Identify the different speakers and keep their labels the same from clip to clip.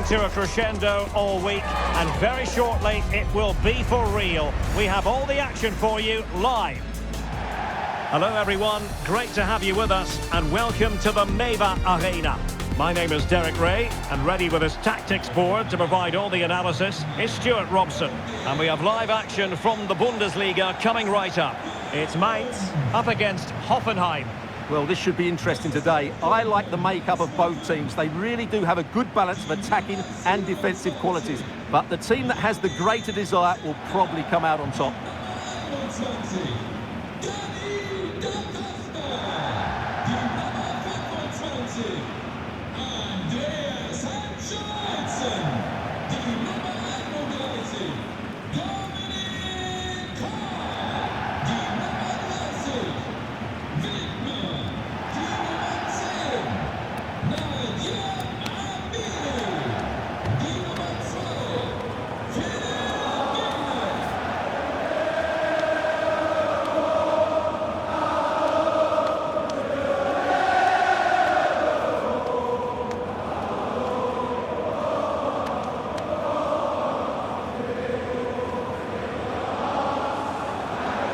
Speaker 1: building to a crescendo all week, and very shortly it will be for real. We have all the action for you live. Hello everyone, great to have you with us, and welcome to the Meva Arena. My name is Derek Ray, and ready with his tactics board to provide all the analysis is Stuart Robson. And we have live action from the Bundesliga coming right up. It's Mainz up against Hoffenheim.
Speaker 2: Well, this should be interesting today. I like the makeup of both teams. They really do have a good balance of attacking and defensive qualities. But the team that has the greater desire will probably come out on top.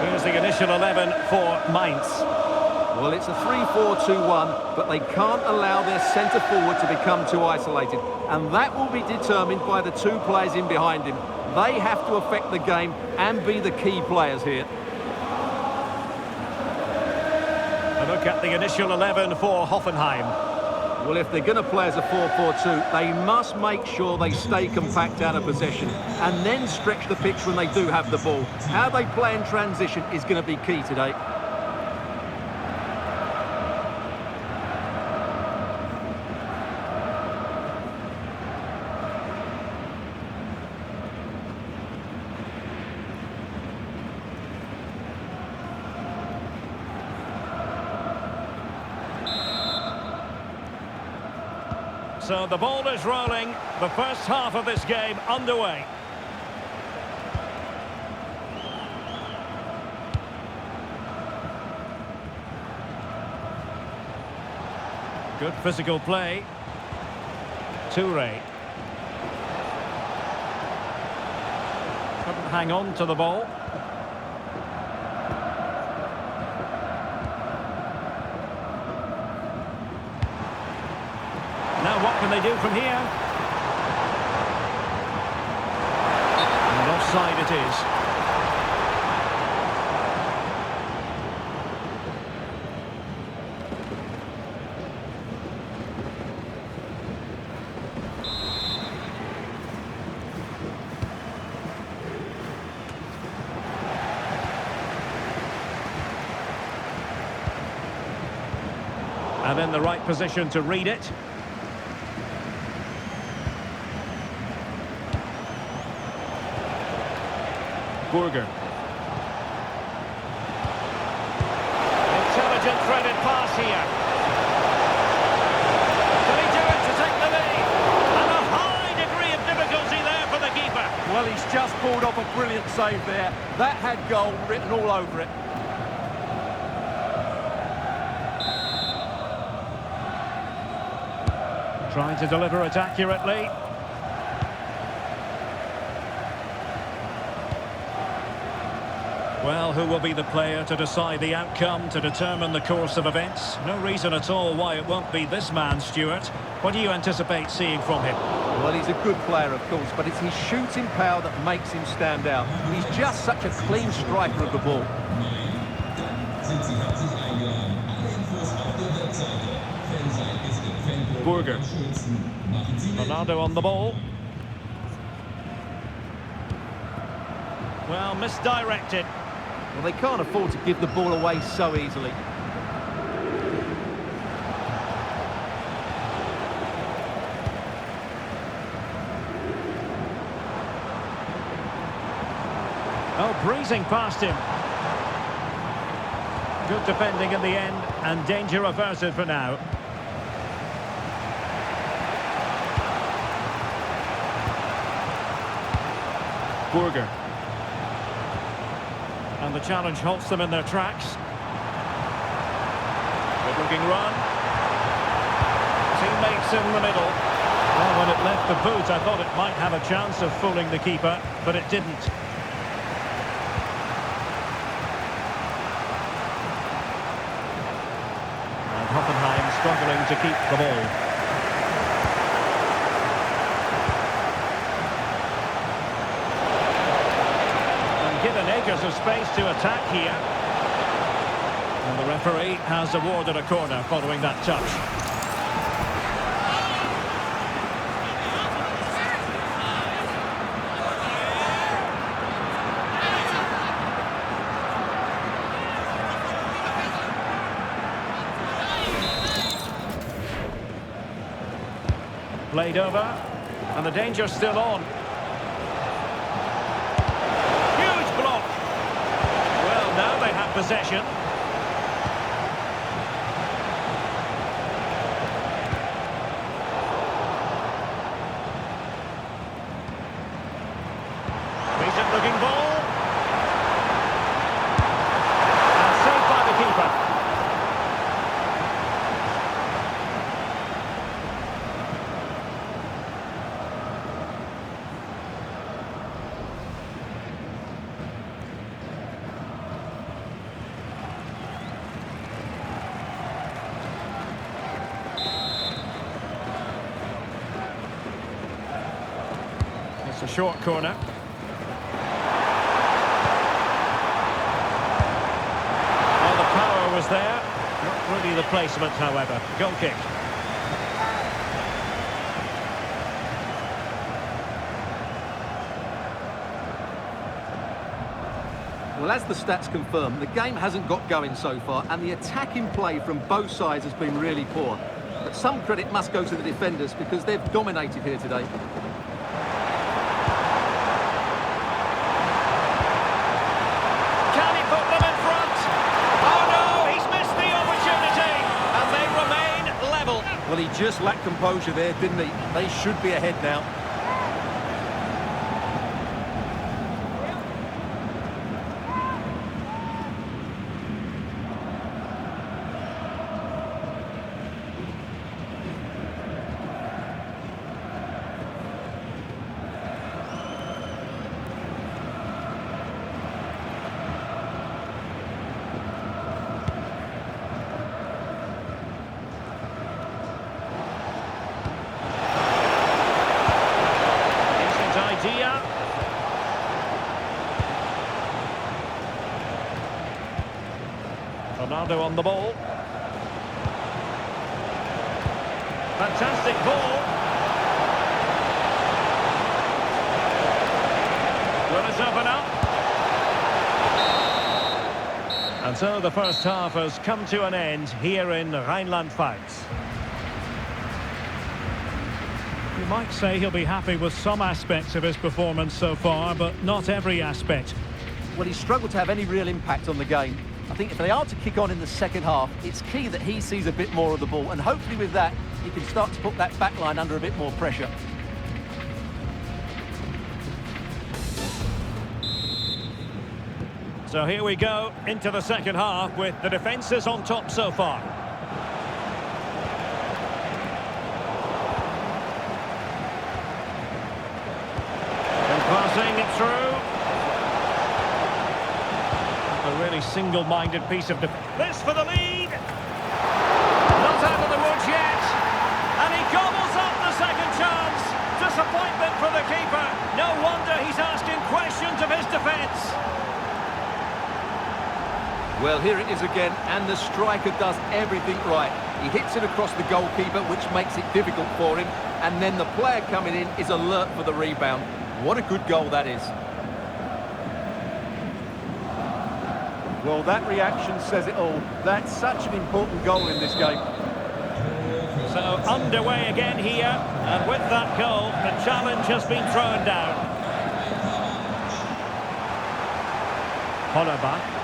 Speaker 1: Here's the initial 11 for Mainz.
Speaker 2: Well, it's a 3-4-2-1, but they can't allow their centre forward to become too isolated. And that will be determined by the two players in behind him. They have to affect the game and be the key players here.
Speaker 1: A look at the initial 11 for Hoffenheim.
Speaker 2: Well, if they're going to play as a 4-4-2, they must make sure they stay compact out of possession and then stretch the pitch when they do have the ball. How they play in transition is going to be key today.
Speaker 1: So the ball is rolling, the first half of this game underway. Good physical play. Toure. Couldn't hang on to the ball. Now what can they do from here? And offside it is. And in the right position to read it. Burger. Intelligent threaded pass here. Can he do it to take the lead? And a high degree of difficulty there for the keeper.
Speaker 2: Well, he's just pulled off a brilliant save there. That had goal written all over it.
Speaker 1: Trying to deliver it accurately. Well, who will be the player to decide the outcome, to determine the course of events? No reason at all why it won't be this man, Stuart. What do you anticipate seeing from him?
Speaker 2: Well, he's a good player, of course, but it's his shooting power that makes him stand out. He's just such a clean striker of the ball.
Speaker 1: Burger. Ronaldo on the ball. Well, misdirected.
Speaker 2: Well, they can't afford to give the ball away so easily.
Speaker 1: Oh, breezing past him. Good defending in the end, and danger averted for now. Burger. And the challenge halts them in their tracks. Good looking run. Teammates in the middle. Well, when it left the boot, I thought it might have a chance of fooling the keeper, but it didn't. And Hoffenheim struggling to keep the ball. And given acres of space to attack here. And the referee has awarded a corner following that touch. Played over, and the danger's still on. Huge block. Well, now they have possession. Decent looking ball. And saved by the keeper. It's a short corner. Well, the power was there. Not really the placement, however. Goal kick.
Speaker 2: Well, as the stats confirm, the game hasn't got going so far, and the attacking play from both sides has been really poor. But some credit must go to the defenders because they've dominated here today.
Speaker 1: Can he put them in front? Oh no, he's missed the opportunity, and they remain level.
Speaker 2: Well, he just lacked composure there, didn't he? They should be ahead now.
Speaker 1: Ronaldo on the ball. Fantastic ball. Will it open up? And so the first half has come to an end here in Rheinland-Pfalz. You might say he'll be happy with some aspects of his performance so far, but not every aspect.
Speaker 2: Well, he's struggled to have any real impact on the game. I think if they are to kick on in the second half, it's key that he sees a bit more of the ball, and hopefully with that, he can start to put that back line under a bit more pressure.
Speaker 1: So here we go into the second half with the defences on top so far. And passing it through. A really single-minded piece of defence. This for the lead. Not out of the woods yet. And he gobbles up the second chance. Disappointment for the keeper. No wonder he's asking questions of his defence.
Speaker 2: Well, here it is again, and the striker does everything right. He hits it across the goalkeeper, which makes it difficult for him, and then the player coming in is alert for the rebound. What a good goal that is. Well, that reaction says it all. That's such an important goal in this game.
Speaker 1: So underway again here, and with that goal, the challenge has been thrown down. Hollerbach.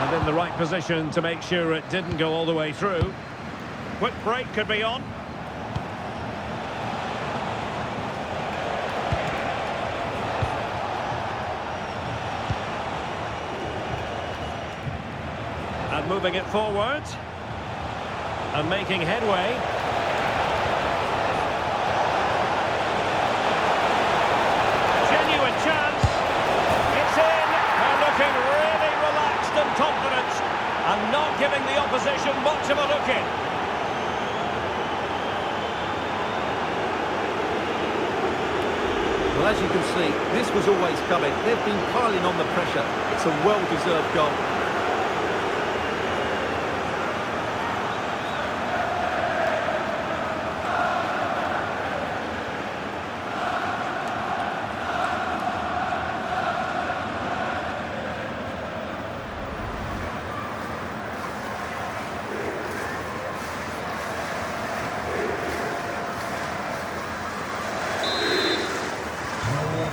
Speaker 1: And in the right position to make sure it didn't go all the way through. Quick break could be on. And moving it forward. And making headway.
Speaker 2: as you can see, this was always coming. They've been piling on the pressure. It's a well-deserved goal.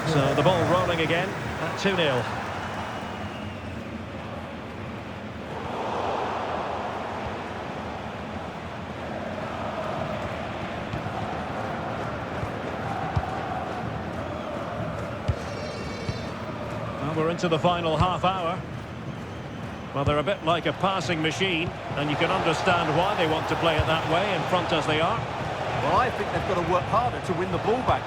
Speaker 1: So the ball rolling again at 2-0. Well, we're into the final half hour. Well, they're a bit like a passing machine, and you can understand why they want to play it that way, in front as they are.
Speaker 2: Well, I think they've got to work harder to win the ball back.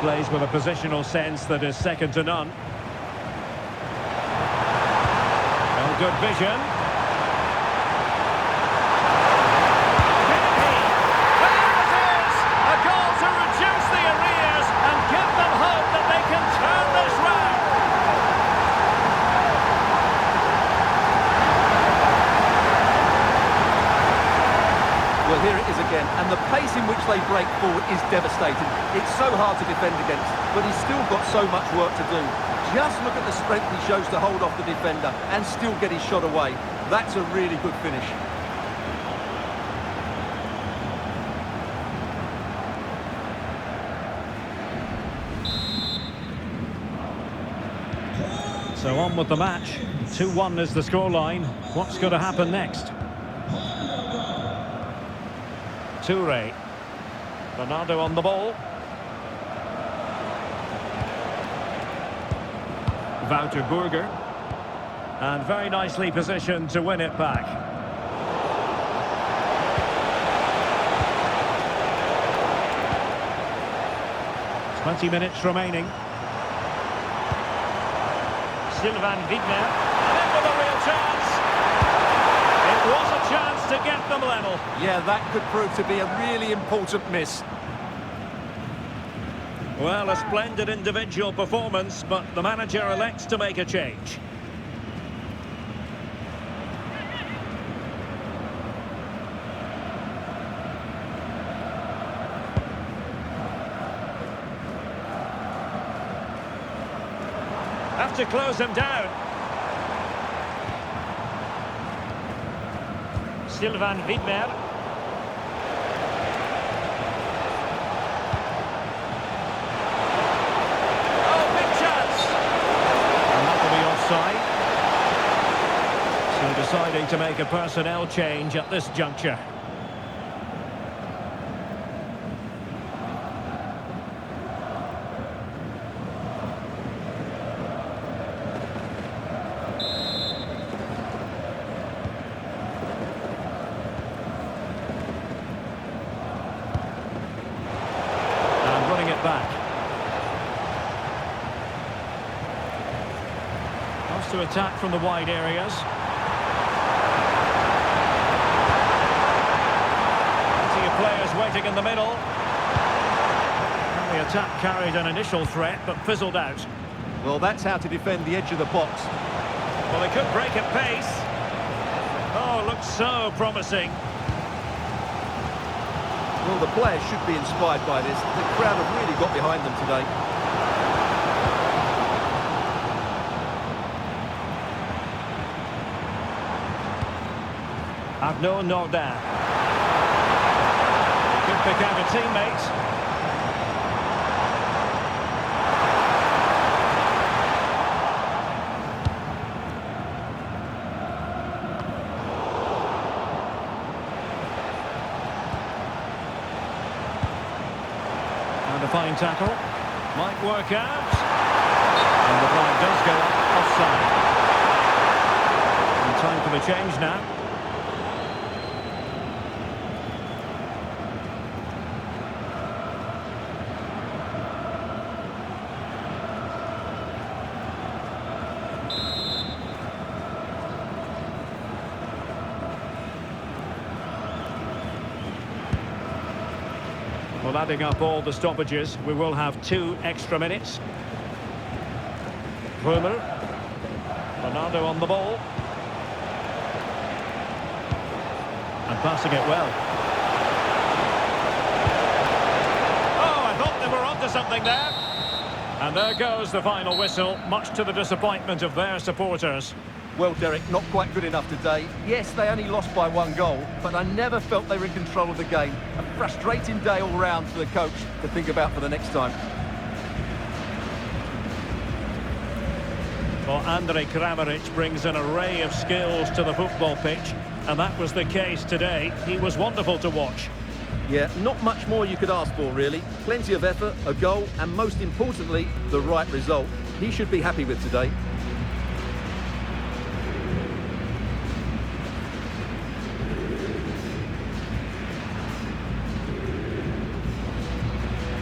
Speaker 1: Plays with a positional sense that is second to none. Well, good vision. There it is! A goal to reduce the arrears and give them hope that they can turn this round.
Speaker 2: Well, here it is again, and the pace in which they break forward is devastating. It's so hard to defend against, but he's still got so much work to do. Just look at the strength he shows to hold off the defender and still get his shot away. That's a really good finish.
Speaker 1: So on with the match. 2-1 is the scoreline. What's going to happen next? Toure. Bernardo on the ball. Wouter Burger. And very nicely positioned to win it back. "20 minutes remaining. Sylvain Widmer. And with a real chance. It was a chance to get them level.
Speaker 2: Yeah, that could prove to be a really important miss.
Speaker 1: Well, a splendid individual performance, but the manager elects to make a change. Have to close him down. Sylvain Widmer. So deciding to make a personnel change at this juncture. And running it back. Wants to attack from the wide areas. Players waiting in the middle. And the attack carried an initial threat, but fizzled out.
Speaker 2: Well, that's how to defend the edge of the box.
Speaker 1: Well, they could break at pace. Oh, looks so promising.
Speaker 2: Well, the players should be inspired by this. The crowd have really got behind them today.
Speaker 1: Arnaud Nordin. Could pick out a teammate. And a fine tackle. Might work out. And the flag does go up offside. And time for the change now. Well, adding up all the stoppages, we will have 2 extra minutes. Römer. Ronaldo on the ball. And passing it well. Oh, I thought they were onto something there. And there goes the final whistle, much to the disappointment of their supporters.
Speaker 2: Well, Derek, not quite good enough today. Yes, they only lost by 1 goal, but I never felt they were in control of the game. A frustrating day all round for the coach to think about for the next time.
Speaker 1: Well, Andrej Kramaric brings an array of skills to the football pitch, and that was the case today. He was wonderful to watch.
Speaker 2: Yeah, not much more you could ask for, really. Plenty of effort, a goal, and most importantly, the right result. He should be happy with today.